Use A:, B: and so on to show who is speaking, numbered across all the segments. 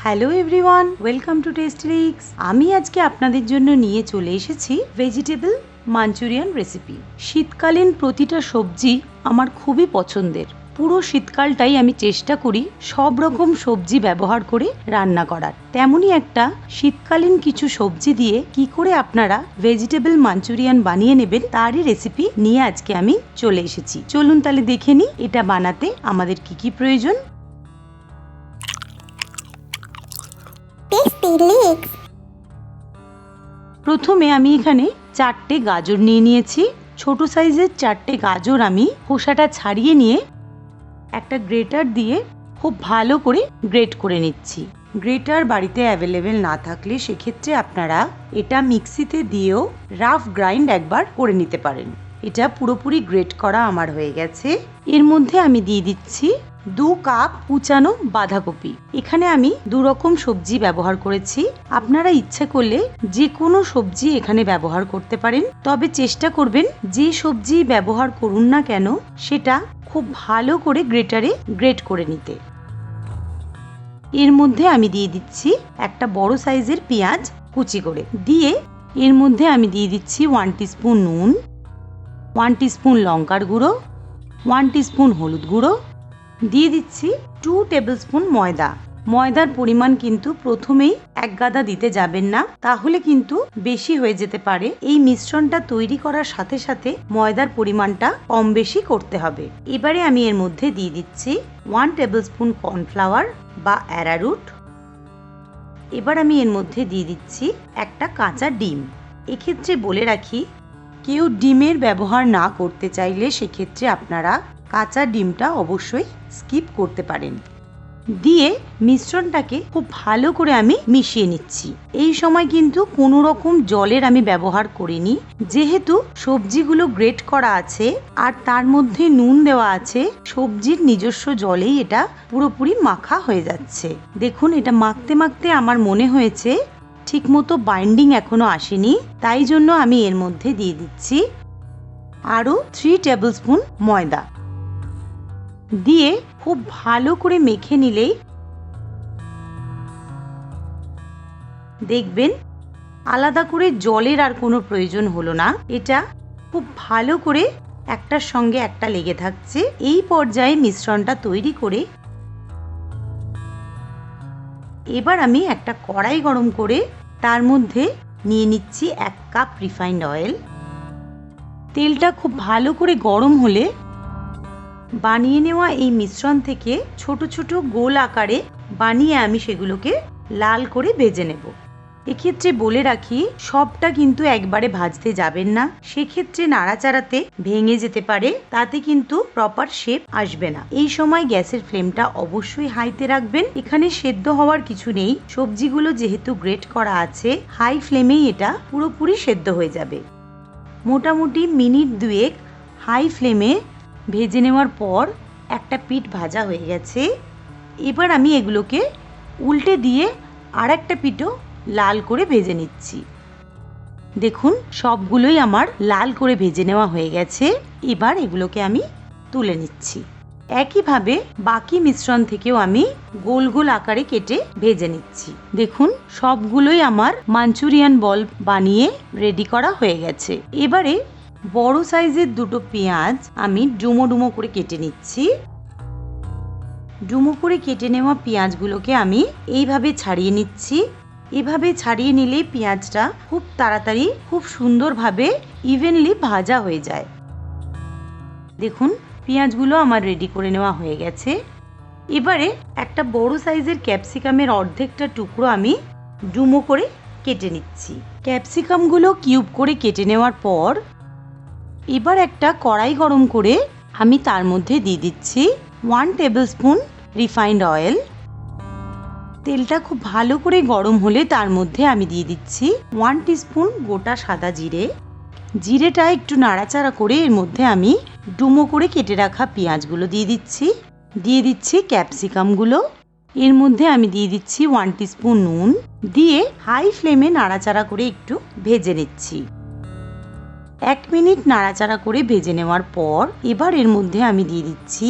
A: Hello everyone, welcome to tasty leaks. আমি আজকে আপনাদের জন্য নিয়ে চলে এসেছি ভেজিটেবল মাঞ্চুরিয়ান রেসিপি। শীতকালীন প্রতিটা সবজি আমার খুবই পছন্দের। পুরো শীতকালটাই আমি চেষ্টা করি সব রকম সবজি ব্যবহার করে রান্না করার। তেমনই একটা শীতকালীন কিছু সবজি দিয়ে কি করে আপনারা ভেজিটেবল মাঞ্চুরিয়ান বানিয়ে নেবেন তারই রেসিপি নিয়ে আজকে আমি চলে এসেছি। চলুন তাহলে দেখে নিই এটা বানাতে আমাদের কি কি প্রয়োজন। প্রথমে আমি এখানে 4টে গাজর নিয়ে নিয়েছি। ছোট সাইজের 4টে গাজর আমি খোসাটা ছাড়িয়ে নিয়ে একটা গ্রেটার দিয়ে খুব ভালো করে গ্রেট করে নিচ্ছি। গ্রেটার বাড়িতে অ্যাভেলেবেল না থাকলে সেক্ষেত্রে আপনারা এটা মিক্সিতে দিয়েও রাফ গ্রাইন্ড একবার করে নিতে পারেন। এটা পুরোপুরি গ্রেট করা আমার হয়ে গেছে। এর মধ্যে আমি দিয়ে দিচ্ছি 2 কাপ কুচানো বাঁধাকপি। এখানে আমি 2 রকম সবজি ব্যবহার করেছি। আপনারা ইচ্ছে করলে যে কোনো সবজি এখানে ব্যবহার করতে পারেন, তবে চেষ্টা করবেন যে সবজি ব্যবহার করুন না কেন সেটা খুব ভালো করে গ্রেটারে গ্রেট করে নিতে। এর মধ্যে আমি দিয়ে দিচ্ছি একটা বড় সাইজের পেঁয়াজ কুচি করে দিয়ে এর মধ্যে আমি দিয়ে দিচ্ছি 1 টিস্পুন নুন, 1 টিস্পুন লঙ্কার গুঁড়ো, 1 টিস্পুন হলুদ গুঁড়ো, দিয়ে দিচ্ছি 2 টেবিল স্পুন ময়দা। ময়দার পরিমাণ কিন্তু প্রথমেই এক গাদা দিতে যাবেন না, তাহলে কিন্তু বেশি হয়ে যেতে পারে। এই মিশ্রণটা তৈরি করার সাথে সাথে ময়দার পরিমাণটা কম বেশি করতে হবে। এবারে আমি এর মধ্যে দিয়ে দিচ্ছি 1 টেবিল স্পুন কর্নফ্লাওয়ার বা অ্যারারুট। এবার আমি এর মধ্যে দিয়ে দিচ্ছি একটা কাঁচা ডিম। এক্ষেত্রে বলে রাখি, কেউ ডিমের ব্যবহার না করতে চাইলে সেক্ষেত্রে আপনারা কাঁচা ডিমটা অবশ্যই স্কিপ করতে পারেন। দিয়ে মিশ্রণটাকে খুব ভালো করে আমি মিশিয়ে নিচ্ছি। এই সময় কিন্তু কোনো রকম জলের আমি ব্যবহার করিনি, যেহেতু সবজিগুলো গ্রেট করা আছে আর তার মধ্যে নুন দেওয়া আছে। সবজির নিজস্ব জলেই এটা পুরোপুরি মাখা হয়ে যাচ্ছে। দেখুন, এটা মাখতে মাখতে আমার মনে হয়েছে ঠিকমতো বাইন্ডিং এখনো আসেনি, তাই জন্য আমি এর মধ্যে দিয়ে দিচ্ছি আরও 3 টেবিল স্পুন ময়দা। দিয়ে খুব ভালো করে মেখে নিলেই দেখবেন আলাদা করে জলের আর কোনো প্রয়োজন হলো না। এটা খুব ভালো করে একটার সঙ্গে একটা লেগে থাকছে। এই পর্যায়ে মিশ্রণটা তৈরি করে এবার আমি একটা কড়াই গরম করে তার মধ্যে নিয়ে নিচ্ছি 1 কাপ রিফাইন্ড অয়েল। তেলটা খুব ভালো করে গরম হলে বানিয়ে নেওয়া এই মিশ্রণ থেকে ছোট ছোট গোল আকারে বানিয়ে আমি সেগুলোকে লাল করে ভেজে নেব। এক্ষেত্রে বলে রাখি, সবটা কিন্তু একবারে ভাজতে যাবেন না, সেক্ষেত্রে নাড়াচাড়াতে ভেঙে যেতে পারে, তাতে কিন্তু প্রপার শেপ আসবে না। এই সময় গ্যাসের ফ্লেমটা অবশ্যই হাইতে রাখবেন। এখানে সেদ্ধ হওয়ার কিছু নেই, সবজিগুলো যেহেতু গ্রেট করা আছে, হাই ফ্লেমেই এটা পুরোপুরি সেদ্ধ হয়ে যাবে। মোটামুটি মিনিট 2 হাই ফ্লেমে ভেজে নেওয়ার পর একটা পিঠ ভাজা হয়ে গেছে। এবার আমি এগুলোকে উল্টে দিয়ে আর একটা পিঠও লাল করে ভেজে নিচ্ছি। দেখুন, সবগুলোই আমার লাল করে ভেজে নেওয়া হয়ে গেছে। এবার এগুলোকে আমি তুলে নিচ্ছি। একইভাবে বাকি মিশ্রণ থেকেও আমি গোল গোল আকারে কেটে ভেজে নিচ্ছি। দেখুন, সবগুলোই আমার মাঞ্চুরিয়ান বল বানিয়ে রেডি করা হয়ে গেছে। এবারে বড় সাইজের 2টো পেঁয়াজ আমি ডুমো ডুমো করে কেটে নিচ্ছি। ডুমো করে কেটে নেওয়া পেঁয়াজগুলোকে আমি এইভাবে ছাড়িয়ে নিচ্ছি। এভাবে ছাড়িয়ে নিলে পেঁয়াজটা খুব তাড়াতাড়ি খুব সুন্দরভাবে ইভেনলি ভাজা হয়ে যায়। দেখুন, পেঁয়াজগুলো আমার রেডি করে নেওয়া হয়ে গেছে। এবারে একটা বড় সাইজের ক্যাপসিকামের অর্ধেকটা টুকরো আমি ডুমো করে কেটে নিচ্ছি। ক্যাপসিকামগুলো কিউব করে কেটে নেওয়ার পর এবার একটা কড়াই গরম করে আমি তার মধ্যে দিয়ে দিচ্ছি 1 টেবিল স্পুন রিফাইন্ড অয়েল। তেলটা খুব ভালো করে গরম হলে তার মধ্যে আমি দিয়ে দিচ্ছি 1 টিস্পুন গোটা সাদা জিরে। জিরেটা একটু নাড়াচাড়া করে এর মধ্যে আমি ডুমো করে কেটে রাখা পেঁয়াজগুলো দিয়ে দিচ্ছি ক্যাপসিকামগুলো। এর মধ্যে আমি দিয়ে দিচ্ছি 1 টিস্পুন নুন। দিয়ে হাই ফ্লেমে নাড়াচাড়া করে একটু ভেজে নিচ্ছি। 1 মিনিট নাড়াচাড়া করে ভেজে নেওয়ার পর এবার এর মধ্যে আমি দিয়ে দিচ্ছি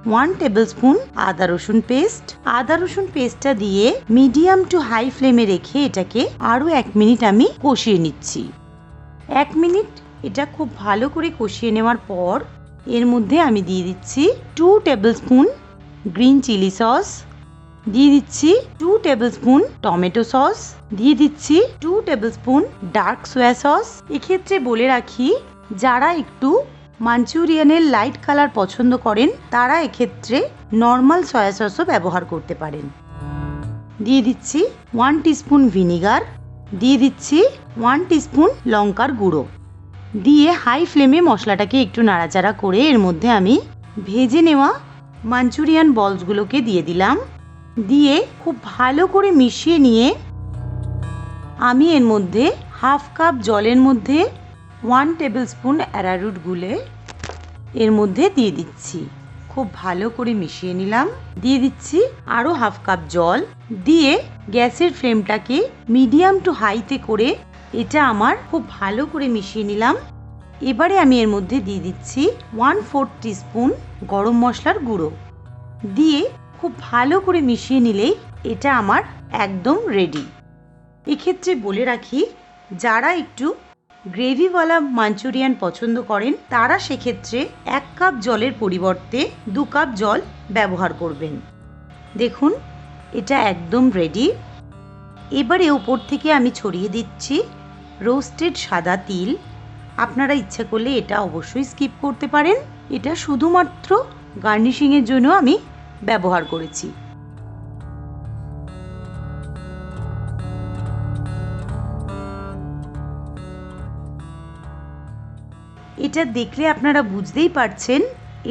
A: 1 টেবিলস্পুন আদা রসুন পেস্ট। আদা রসুন পেস্টটা দিয়ে মিডিয়াম টু হাই ফ্লেমে রেখে এটাকে আরও 1 মিনিট আমি কষিয়ে নিচ্ছি। 1 মিনিট এটা খুব ভালো করে কষিয়ে নেওয়ার পর এর মধ্যে আমি দিয়ে দিচ্ছি 2 টেবিলস্পুন গ্রিন চিলি সস, দিয়ে দিচ্ছি 2 টেবিলস্পুন টমেটো সস, দিয়ে দিচ্ছি 2 টেবিলস্পুন ডার্ক সোয়া সস। এক্ষেত্রে বলে রাখি, যারা একটু মাঞ্চুরিয়ানের লাইট কালার পছন্দ করেন তারা এক্ষেত্রে নর্মাল সয়া সসও ব্যবহার করতে পারেন। দিয়ে দিচ্ছি 1 টিস্পুন ভিনিগার, দিয়ে দিচ্ছি 1 টিস্পুন লঙ্কার গুঁড়ো, দিয়ে হাই ফ্লেমে মশলাটাকে একটু নাড়াচাড়া করে এর মধ্যে আমি ভেজে নেওয়া মাঞ্চুরিয়ান বলসগুলোকে দিয়ে দিলাম। দিয়ে খুব ভালো করে মিশিয়ে নিয়ে আমি এর মধ্যে হাফ কাপ জলের মধ্যে 1 টেবিলস্পুন অ্যারারুট গুলে এর মধ্যে দিয়ে দিচ্ছি। খুব ভালো করে মিশিয়ে নিলাম। দিয়ে দিচ্ছি আরও হাফ কাপ জল, দিয়ে গ্যাসের ফ্লেমটাকে মিডিয়াম টু হাইতে করে এটা আমার খুব ভালো করে মিশিয়ে নিলাম। এবারে আমি এর মধ্যে দিয়ে দিচ্ছি 1/4 টিস্পুন গরম মশলার গুঁড়ো, দিয়ে খুব ভালো করে মিশিয়ে নিলেই এটা আমার একদম রেডি। এক্ষেত্রে বলে রাখি, যারা একটু গ্রেভিওয়ালা মাঞ্চুরিয়ান পছন্দ করেন তারা সেক্ষেত্রে 1 কাপ জলের পরিবর্তে 2 কাপ জল ব্যবহার করবেন। দেখুন এটা একদম রেডি। এবারে উপর থেকে আমি ছড়িয়ে দিচ্ছি রোস্টেড সাদা তিল। আপনারা ইচ্ছা করলে এটা অবশ্যই স্কিপ করতে পারেন, এটা শুধুমাত্র গার্নিশিংয়ের জন্য আমি ব্যবহার করেছি। এটা দেখলে আপনারা বুঝতেই পারছেন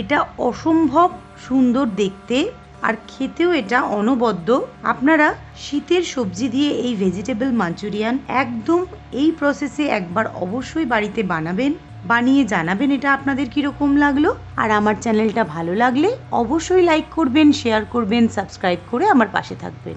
A: এটা অসম্ভব সুন্দর দেখতে, আর খেতেও এটা অনবদ্য। আপনারা শীতের সবজি দিয়ে এই ভেজিটেবল মাঞ্চুরিয়ান একদম এই প্রসেসে একবার অবশ্যই বাড়িতে বানাবেন, বানিয়ে জানাবেন এটা আপনাদের কীরকম লাগলো। আর আমার চ্যানেলটা ভালো লাগলে অবশ্যই লাইক করবেন, শেয়ার করবেন, সাবস্ক্রাইব করে আমার পাশে থাকবেন।